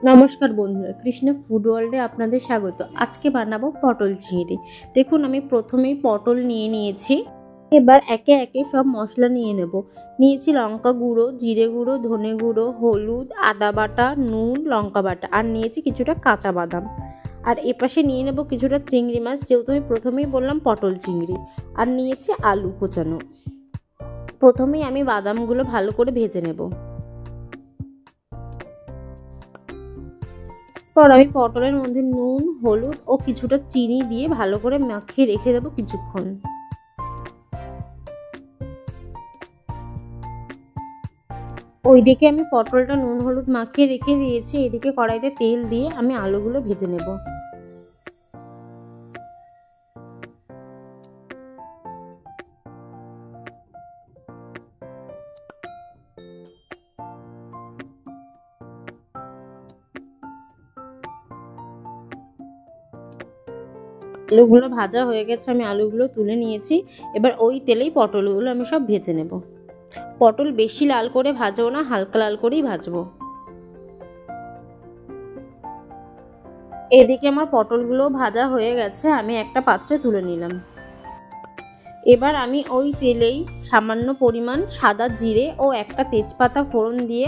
নমস্কার বন্ধুরা, কৃষ্ণ ফুড ওয়ার্ল্ডে আপনাদের স্বাগত। আজকে বানাবো পটল চিংড়ি। দেখুন, আমি প্রথমেই পটল নিয়ে নিয়েছি। এবার একে একে সব মশলা নিয়ে নেব। নিয়েছি লঙ্কা গুঁড়ো, জিরে গুঁড়ো, ধনে গুঁড়ো, হলুদ, আদা বাটা, নুন, লঙ্কা বাটা, আর নিয়েছি কিছুটা কাঁচা বাদাম। আর এপাশে নিয়ে নেব কিছুটা চিংড়ি মাছ, যেহেতু আমি প্রথমেই বললাম পটল চিংড়ি। আর নিয়েছি আলু কোচানো। প্রথমেই আমি বাদামগুলো ভালো করে ভেজে নেব। পর আমি পটলের মধ্যে নুন, হলুদ ও কিছুটা চিনি দিয়ে ভালো করে মাখিয়ে রেখে দেবো কিছুক্ষণ। ওইদিকে আমি পটলটা নুন হলুদ মাখিয়ে রেখে দিয়েছি। এদিকে কড়াইতে তেল দিয়ে আমি আলুগুলো ভেজে নেব। আলুগুলো ভাজা হয়ে গেছে, আমি আলুগুলো তুলে নিয়েছি। এবার ওই তেলেই পটলগুলো আমি সব ভেজে নেব। পটল বেশি লাল করে ভাজবো না, হালকা লাল করেই ভাজবো। এদিকে আমার পটলগুলো ভাজা হয়ে গেছে, আমি একটা পাত্রে তুলে নিলাম। এবার আমি ওই তেলেই সামান্য পরিমাণ সাদা জিরে ও একটা তেজপাতা ফোড়ন দিয়ে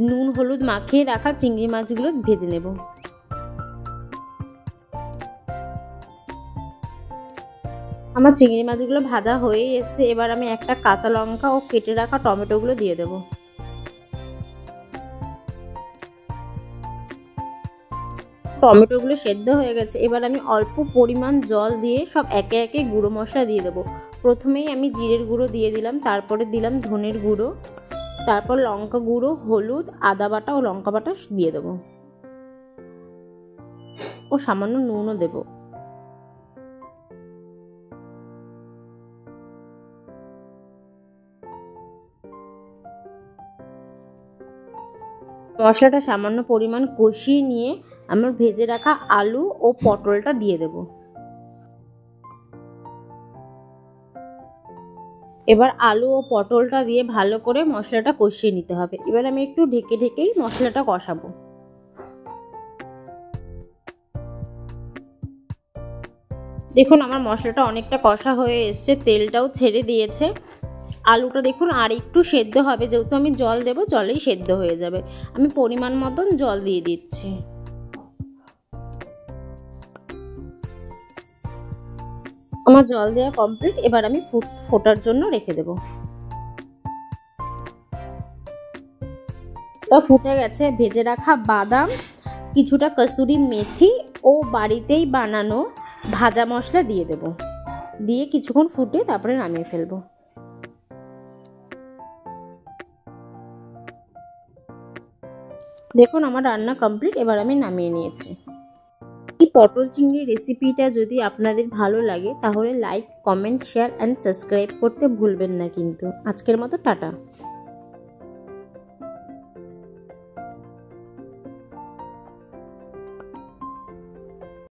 নুন হলুদ মাখিয়ে রাখা চিংড়ি মাছগুলো ভেজে নেব। আমার চিংড়ি মাছগুলো ভাজা হয়ে এসেছে। এবার আমি একটা কাঁচা লঙ্কা ও কেটে রাখা টমেটোগুলো দিয়ে দেব। টমেটোগুলো সেদ্ধ হয়ে গেছে। এবার আমি অল্প পরিমাণ জল দিয়ে সব একে একে গুঁড়ো মশলা দিয়ে দেবো। প্রথমেই আমি জিরের গুঁড়ো দিয়ে দিলাম, তারপরে দিলাম ধনের গুঁড়ো, তারপর লঙ্কা গুঁড়ো, হলুদ, আদা বাটা ও লঙ্কা বাটা দিয়ে দেবো ও সামান্য নুনও দেবো। মশলাটা সামান্য পরিমাণ কষিয়ে নিয়ে আমার ভেজে রাখা আলু ও পটলটা দিয়ে দেব। এবার আলু ও পটলটা দিয়ে ভালো করে মশলাটা কষিয়ে নিতে হবে। এবার আমি একটু ঢেকে ঢেকেই মশলাটা কষাবো। দেখুন, আমার মশলাটা অনেকটা কষা হয়ে এসছে, তেলটাও ছেড়ে দিয়েছে। আলুটা দেখুন আর একটু সেদ্ধ হবে, যেহেতু আমি জল দেবো, জলেই সেদ্ধ হয়ে যাবে। আমি পরিমাণ মতন জল দিয়ে দিচ্ছি। আমার জল দেওয়া কমপ্লিট। এবার আমি ফোটার জন্য রেখে দেবো। ফুটে গেছে। ভেজে রাখা বাদাম, কিছুটা কসুরি মেথি ও বাড়িতেই বানানো ভাজা মশলা দিয়ে দেব। দিয়ে কিছুক্ষণ ফুটে তারপরে নামিয়ে ফেলবো। দেখুন, আমার রান্না কমপ্লিট। এবার আমি নামিয়ে নিয়েছি। এই পটল চিংড়ি রেসিপিটা যদি আপনাদের ভালো লাগে তাহলে like, comment, share and subscribe করতে ভুলবেন না কিন্তু। আজকের মতো টাটা।